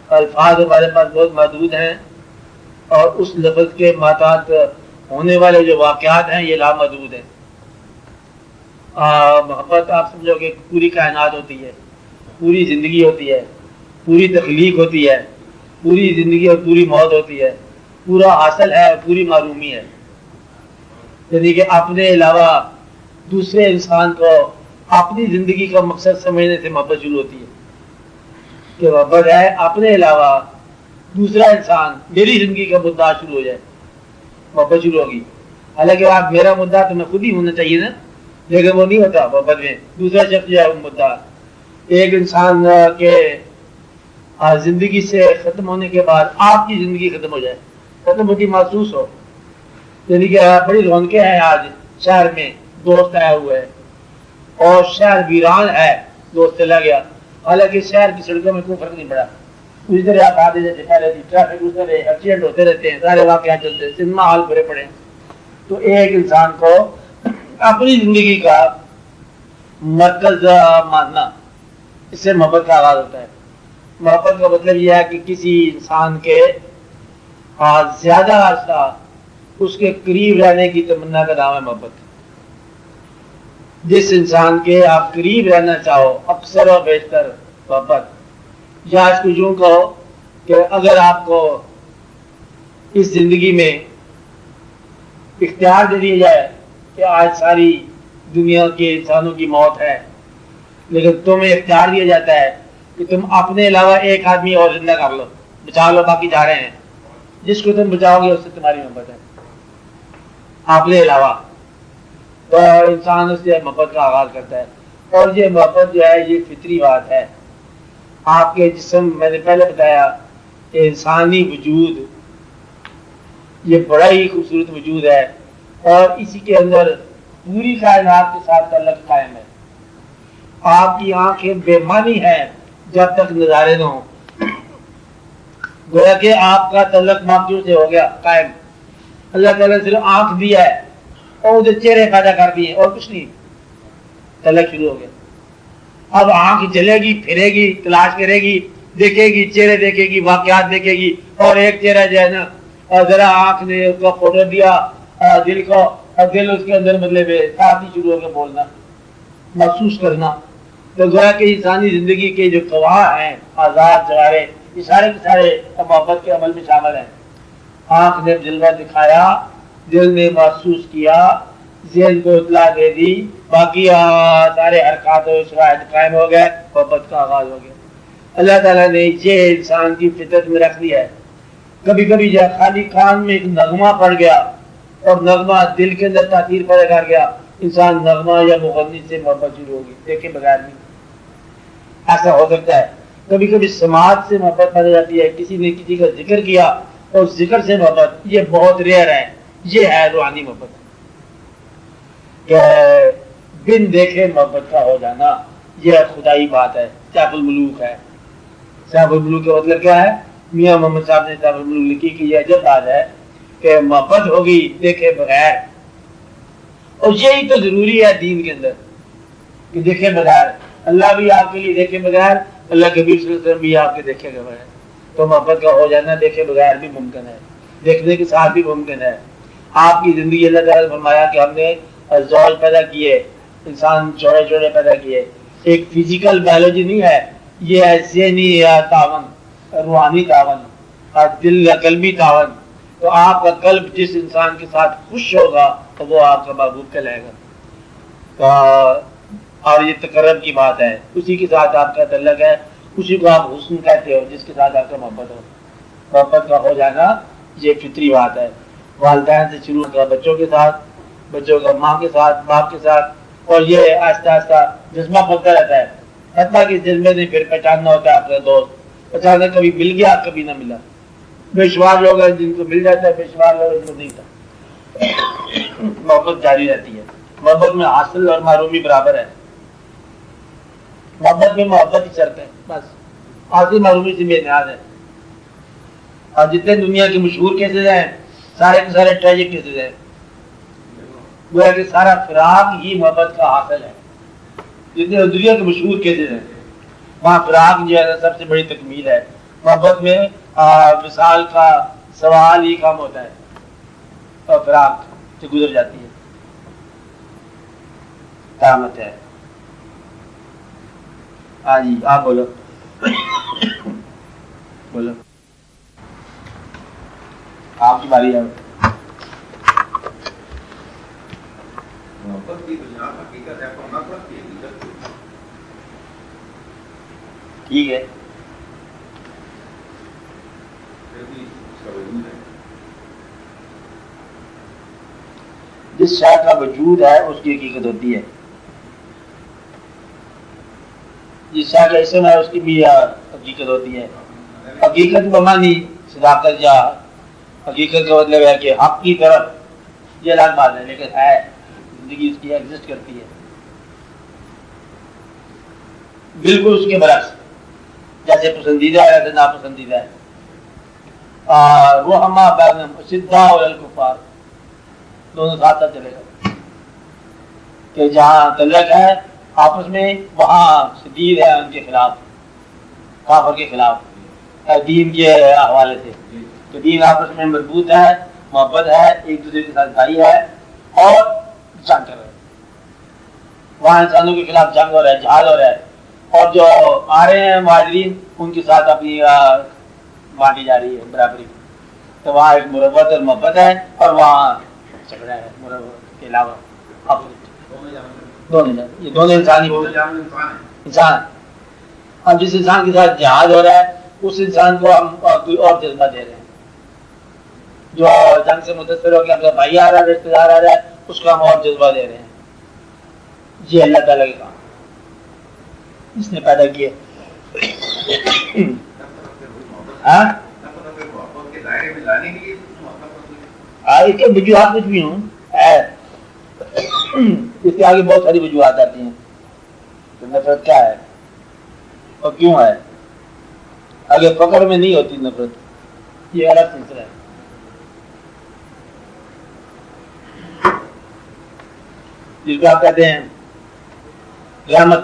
الفاظ ہمارے پاس بہت محدود ہیں اور اس لفظ کے ماتحت ہونے والے جو واقعات ہیں یہ لامحدود ہیں. محبت آپ سمجھو کہ پوری کائنات ہوتی ہے، پوری زندگی ہوتی ہے، پوری تخلیق ہوتی ہے، پوری زندگی اور پوری موت ہوتی ہے، پورا حاصل ہے اور پوری معرومی ہے. یعنی کہ اپنے علاوہ دوسرے انسان کو اپنی زندگی کا مقصد سمجھنے سے محبت شروع ہوتی ہے کہ محبت ہے اپنے علاوہ دوسرا انسان میری زندگی کا مدعا شروع ہو جائے، محبت شروع ہوگی. حالانکہ آپ میرا مدعا تو میں خود ہی ہونا چاہیے نا، لیکن وہ نہیں ہوتا محبت میں. دوسرا شخص جو ہے وہ مدعا ایک انسان کے زندگی سے ختم ہونے کے بعد آپ کی زندگی ختم ہو جائے، ختم ہوتی محسوس ہو. یعنی کہ بڑی رونقیں ہیں آج شہر میں، دوست آیا ہوا ہے اور شہر ویران ہے، دوست چلا گیا. حالانکہ شہر کی سڑکوں میں کوئی فرق نہیں پڑا. اس طرح آپ آتے جیسے پہلے تھی ٹریفک، اس طرح ایکسیڈنٹ ہوتے رہتے ہیں، سارے واقعات چلتے ہیں، سنیما ہال بھرے پڑے ہیں. تو ایک انسان کو اپنی زندگی کا مرکز ماننا، اس سے محبت کا آغاز ہوتا ہے. محبت کا مطلب یہ ہے کہ کسی انسان کے زیادہ عرصہ اس کے قریب رہنے کی تمنا کا نام ہے محبت. جس انسان کے آپ قریب رہنا چاہو اکثر و بیشتر محبت. یا اس کو یوں کہو کہ اگر آپ کو اس زندگی میں اختیار دے دیا جائے کہ آج ساری دنیا کے انسانوں کی موت ہے، لیکن تمہیں اختیار دیا جاتا ہے کہ تم اپنے علاوہ ایک آدمی اور زندہ کر لو، بچا لو، باقی جا رہے ہیں، جس کو تم بچاؤ گے اس سے تمہاری محبت ہے اپنے علاوہ. تو انسان اس سے محبت کا آغاز کرتا ہے. اور یہ محبت جو ہے یہ فطری بات ہے. آپ کے جسم، میں نے پہلے بتایا کہ انسانی وجود یہ بڑا ہی خوبصورت وجود ہے اور اسی کے اندر پوری کائنات کے ساتھ تعلق قائم ہے. آپ کی آنکھیں بے معنی ہیں جب تک نظارے نہ ہوں. گویا کہ آپ کا تعلق مخلوق سے ہو گیا قائم. اللہ تعالیٰ نے صرف آنکھ دیا ہے اور ادھر چہرے پیدا کر دیے اور کچھ نہیں، تعلق شروع ہو گیا. اب آنکھ چلے گی، پھرے گی، تلاش کرے گی، دیکھے گی، چہرے دیکھے گی، واقعات دیکھے گی، اور ایک چہرہ جو ہے نا ذرا آنکھ نے اس کو فوٹو دیا دل کو، اور دل اس کے اندر مطلب ساتھ ہی شروع ہو کے بولنا، محسوس کرنا. تو گویا کہ انسانی زندگی کے جو گواہ ہیں آزاد جوارے، یہ سارے کے سارے محبت کے عمل میں شامل ہیں. آنکھ نے جلوہ دکھایا، دل نے محسوس کیا، ذہن کو اطلاع دے دی، باقی سارے حرکات و شرائط قائم ہو گئے، محبت کا آغاز ہو گیا. اللہ تعالیٰ نے یہ انسان کی فطرت میں رکھ دیا ہے. کبھی کبھی جب خالی کان میں ایک نغمہ پڑ گیا اور نغمہ دل کے اندر تاثیر پیدا کر گیا، انسان نغمہ یا مغنی سے محبت شروع ہوگی، دیکھے بغیر نہیں. ایسا ہو سکتا ہے. کبھی کبھی سماعت سے محبت پیدا جاتی ہے، کسی نے کسی کا ذکر کیا اور ذکر سے محبت، یہ بہت ریئر ہے. یہ ہے روحانی محبت کہ بن دیکھے محبت کا ہو جانا، یہ خدائی بات ہے، سیف الملوک ہے. سیف الملوک کا مطلب کیا ہے؟ میاں محمد صاحب نے سیف الملوک لکھی کہ یہ عجب بات ہے کہ محبت ہوگی دیکھے بغیر. اور یہی تو ضروری ہے دین کے اندر کہ دیکھے بغیر. اللہ بھی آپ کے لیے دیکھے بغیر، اللہ کے نبی صلی اللہ علیہ وسلم بھی آپ کے دیکھے بغیر. تو محبت کا ہو جانا دیکھے بغیر بھی ممکن ہے، دیکھنے کے ساتھ بھی ممکن ہے. آپ کی زندگی اللہ تعالیٰ نے فرمایا کہ ہم نے زوج پیدا کیے، انسان جوڑے جوڑے پیدا کیے. ایک فزیکل بایولوجی نہیں ہے، یہ ہے ذہنی تعاون، روحانی تعاون اور دل یا قلبی تعاون. تو آپ کا قلب جس انسان کے ساتھ خوش ہوگا تو وہ آپ کا محبوب کہلائے گا. اور یہ تقرب کی بات ہے، اسی کے ساتھ آپ کا تعلق ہے، اسی کو آپ حسن کہتے ہو جس کے ساتھ آپ کا محبت ہو. محبت کا ہو جانا یہ فطری بات ہے. والدین سے شروع ہوگا، بچوں کے ساتھ، بچوں کا ماں کے ساتھ، باپ کے ساتھ، اور یہ آہستہ آہستہ جذبہ بڑھتا رہتا ہے. حتیٰ کہ جذبے نے پھر پہچاننا ہوتا ہے اپنا دوست، اچانک کبھی مل گیا کبھی نہ ملا. بے شمار لوگ ہیں جن کو مل جاتا ہے، بے شمار لوگ جن کو نہیں تھا. محبت جاری رہتی ہے. محبت میں حاصل اور محرومی برابر ہے. محبت میں محبت ہی شرط ہے، بس حاصل محرومی سے بے نیاز ہے. اور جتنے دنیا کے مشہور کیسز ہیں سارے کے سارے ٹریجک کیسز ہیں. گویا کہ سارا فراق ہی محبت کا حاصل ہے. جتنے دنیا کے مشہور کیسز ہیں وہاں فراق جو ہے سب سے بڑی تکمیل ہے. محبت میں وصال کا سوال ہی کم ہوتا ہے اور فراق سے گزر جاتی ہے. قیامت ہے. ہاں جی آپ بولو بولو آپ کی باری ہے. محبت کی بنیاد حقیقت ہے تو نفرت کی حقیقت ٹھیک ہے. پھر بھی اس کا وجود ہے. جس شے کا وجود ہے اس کی حقیقت ہوتی ہے. جس شے کا اسم ہے اس کی بھی حقیقت ہوتی ہے. حقیقت بمانی صداقت یا حقیقت کا مطلب ہے کہ حق کی طرف یہ الگ بات ہے لیکن ہے زندگی اس کی ایگزسٹ کرتی ہے. بالکل اس کے برعکس جیسے پسندیدہ ہے ویسے ناپسندیدہ ہے. رحماء بینہم اشداء علی الکفار دونوں ساتھ ساتھ چلے گا کہ جہاں تعلق ہے آپس میں وہاں شدید ہے ان کے خلاف کافر کے خلاف دین کے حوالے سے. تو دین آپس میں مربوط ہے محبت ہے ایک دوسرے کے ساتھ بھائی ہے اور جنگ کر رہے ہیں. وہاں انسانوں کے خلاف جنگ ہو رہا ہے جہاد ہو رہا ہے اور جو آ رہے ہیں مہاجرین ان کے ساتھ اپنی بانٹی جا رہی ہے برابری. تو وہاں ایک مربت اور محبت ہے اور وہاں جھگڑا ہے مربت کے علاوہ. دونوں انسانی انسان. اب جس انسان کے ساتھ جہاد ہو رہا ہے اس انسان کو ہم کوئی اور جذبہ دے رہے ہیں. جو جنگ سے متاثر ہو کے ہم بھائی آ رہا ہے رشتے دار آ رہا ہے اس کو ہم اور جذبہ دے رہے ہیں. یہ اللہ تعالیٰ کے کام اس نے پیدا کیے. اس کے وجوہات کچھ بھی ہوں اس کے آگے بہت ساری وجوہات آتی ہیں کہ نفرت کیا ہے اور کیوں ہے. آگے فقر میں نہیں ہوتی نفرت, یہ الگ سلسلہ ہے. جس کو آپ کہتے ہیں رحمت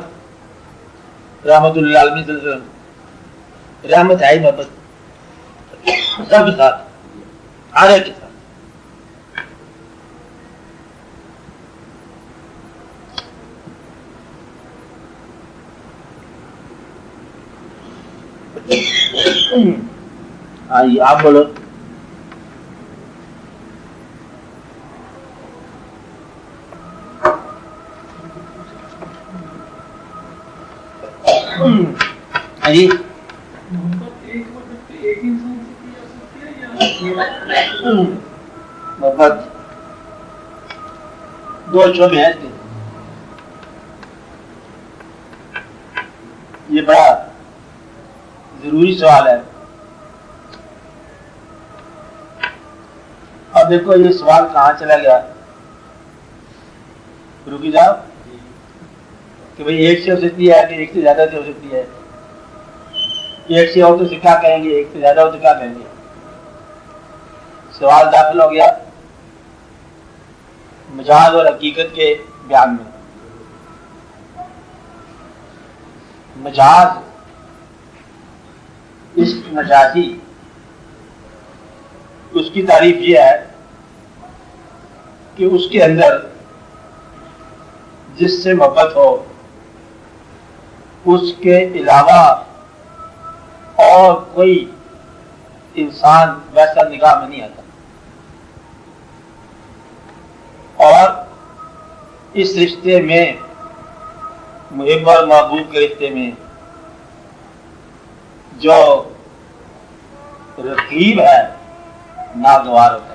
للعالمین صلی اللہ علیہ وسلم. رحمت ہے ہی محبت سب کے ساتھ ہر ایک کے ساتھ. ہاں جی آپ بولو. ہاں جی محبت دو شعبے ہیں اس کے. یہ بڑا ضروری سوال ہے. اب دیکھو یہ سوال کہاں چلا گیا, رکی جاؤ کہ بھئی ایک سے ہو سکتی ہے کہ ایک سے زیادہ سے ہو سکتی ہے. ایک سے ہو تو کیا کہیں گے, ایک سے زیادہ ہو تو کیا کہیں گے. سوال داخل ہو گیا مجاز اور حقیقت کے بیان میں. مجاز عشق مجازی اس کی تعریف یہ ہے کہ اس کے اندر جس سے محبت ہو اس کے علاوہ اور کوئی انسان ویسا نگاہ میں نہیں آتا, اور اس رشتے میں محب اور محبوب کے رشتے میں جو رقیب ہے ناگوار ہوتا ہے.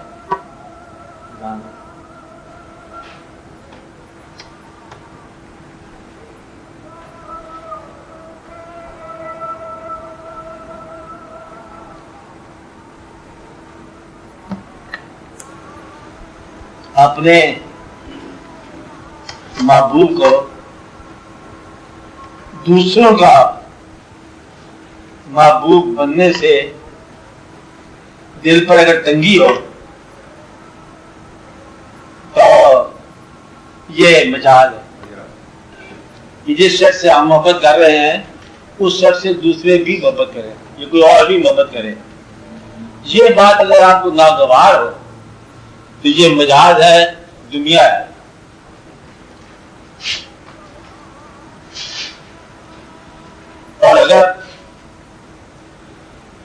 اپنے محبوب کو دوسروں کا محبوب بننے سے دل پر اگر تنگی ہو یہ مجاز ہے کہ جس شخص سے ہم محبت کر رہے ہیں اس شخص سے دوسرے بھی محبت کریں یا کوئی اور بھی محبت کرے. یہ بات اگر آپ کو ناگوار ہو تو یہ مجاز ہے, دنیا ہے. اور اگر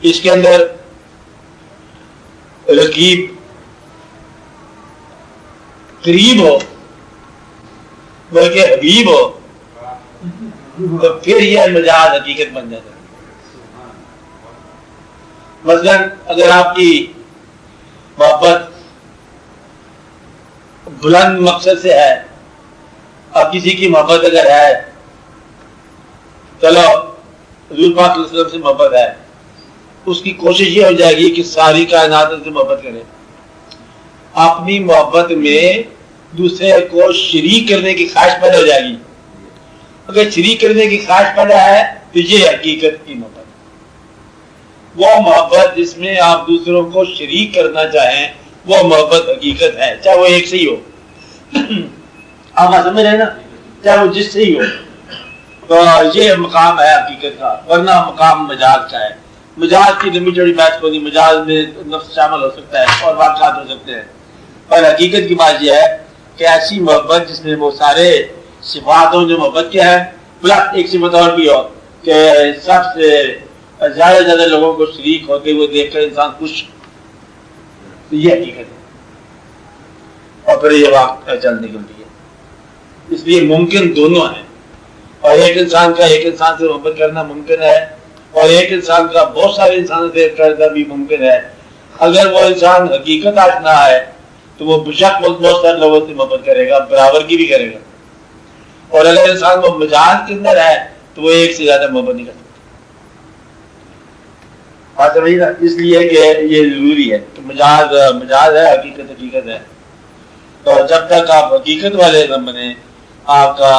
اس کے اندر رقیب قریب ہو بلکہ حبیب ہو تو پھر یہ مجاز حقیقت بن جاتا ہے. مثلا اگر آپ کی محبت بلند مقصد سے ہے, اب کسی کی محبت اگر ہے, چلو حضور پاک علیہ وسلم سے محبت ہے, اس کی کوشش یہ ہو جائے گی کہ ساری کائنات سے محبت کرے. اپنی محبت میں دوسرے کو شریک کرنے کی خواہش پیدا ہو جائے گی. اگر شریک کرنے کی خواہش پیدا ہے تو یہ حقیقت کی محبت. وہ محبت جس میں آپ دوسروں کو شریک کرنا چاہیں وہ محبت حقیقت ہے, چاہے وہ ایک سے ہی ہو. آپ سمجھ رہے ہیں نا, چاہے وہ جس سے ہی ہو. تو یہ مقام ہے حقیقت کا, ورنہ مقام مجاز کا ہے. مجاز کی لمبی چوڑی بحث کو نہیں, مجاز میں نفس شامل ہو سکتا ہے اور واقعات ہو سکتے ہیں, اور حقیقت کی بات یہ ہے کہ ایسی محبت جس میں وہ سارے صفات ہوں جو محبت کے ہیں, پلس ایک صفت اور بھی ہو کہ سب سے زیادہ لوگوں کو شریک ہوتے ہوئے دیکھ کر انسان خوش, تو یہ حقیقت ہے. اور پھر یہ وقت چل نکلتی ہے. اس لیے ممکن دونوں ہیں, اور ایک انسان کا ایک انسان سے محبت کرنا ممکن ہے, اور ایک انسان کا بہت سارے انسانوں سے کرنا بھی ممکن ہے. اگر وہ انسان حقیقت آشنا ہے تو وہ بشک بہت سارے لوگوں سے محبت کرے گا, برابر کی بھی کرے گا. اور اگر انسان وہ مجاز کے اندر ہے تو وہ ایک سے زیادہ محبت نہیں کر سکتا. اس لیے کہ یہ ضروری ہے کہ مجاز ہے, حقیقت حقیقت ہے. تو جب تک آپ حقیقت والے نہ بنے آپ کا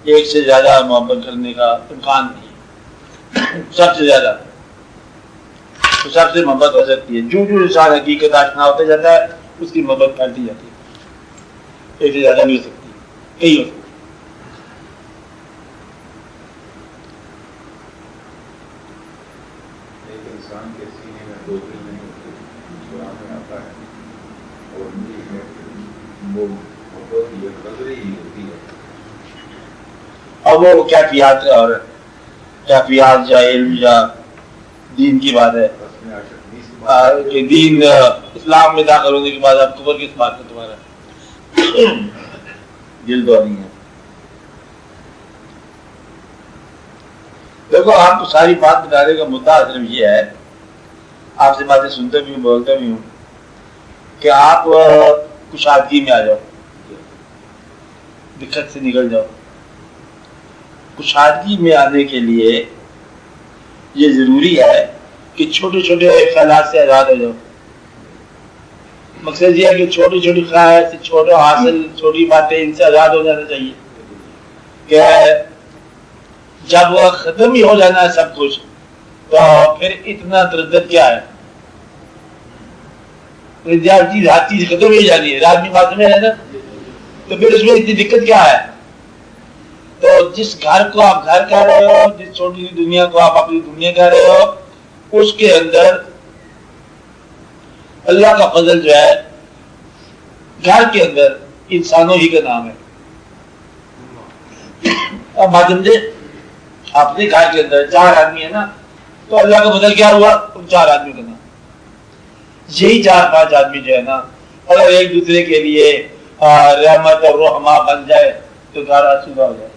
ایک سے زیادہ محبت کرنے کا امکان نہیں ہے. سب سے زیادہ تو سب سے محبت ہو سکتی ہے. جو انسان حقیقت آشنا ہوتا جاتا ہے اس کی محبت پھیلتی جاتی ہے. ایک سے زیادہ نہیں ہو سکتی, کئی ہو سکتی. انسان کے سینے میں دو دل نہیں ہوتے, قرآن میں آتا ہے, اور یہ ہے کہ وہ محبت یہ نظری ہی ہوتی ہے. اب وہ کیفیات اور کیفیات یا علم یا دین کی بات ہے کہ دین اسلام میں داخل ہونے کے بعد اب کفر کس بات کا تمہارا دل دو نہیں ہے. دیکھو آپ کو ساری بات بتانے کا مدعا صرف یہ ہے, آپ سے باتیں سنتے بھی ہوں بولتے بھی ہوں, کہ آپ کشادگی میں آ جاؤ, دقت سے نکل جاؤ. کشادگی میں آنے کے لیے یہ ضروری ہے کہ چھوٹے چھوٹے خیالات سے آزاد ہو جاؤ. مقصد یہ ہے کہ چھوٹی چھوٹی خواہش, چھوٹا حاصل, چھوٹی باتیں, ان سے آزاد ہو جانا چاہیے. کہ جب وہ ختم ہی ہو جانا ہے سب کچھ تو پھر اتنا تردد کیا ہے. چیز ہر چیز ختم ہی جانی ہے, آدمی بات میں ہے نا, تو پھر اس میں اتنی دقت کیا ہے. تو جس گھر کو آپ گھر کہہ رہے ہو, جس چھوٹی سی دنیا کو آپ اپنی دنیا کہہ رہے ہو, اس کے اندر اللہ کا فضل جو ہے گھر کے اندر انسانوں ہی کا نام ہے. اب بات سمجھے, اپنے گھر کے اندر 4 آدمی ہے نا, تو اللہ کا فضل کیا ہوا, ان 4 آدمی کا نام. یہی 4-5 آدمی جو ہے نا, اگر ایک دوسرے کے لیے رحمت اور رحمہ بن جائے تو گھر آسودہ ہو جائے.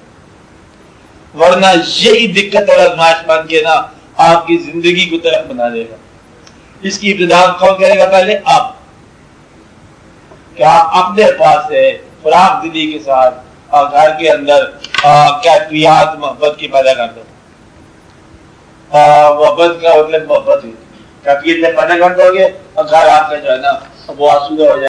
ورنہ یہی دقت اور آزمائش بن کے نا آپ کی زندگی کو طرف بنا دے گا. اس کی ابتدا کون کرے گا؟ پہلے آپ, کہ آپ اپنے پاس سے فراغ دلی کے ساتھ اور گھر کے اندر کیفیات محبت کی پیدا کر دو. محبت کا مطلب محبت ہے, کیفیت پیدا کر دو گے اور گھر آپ کا جو ہے نا وہ آسودہ ہو جائے.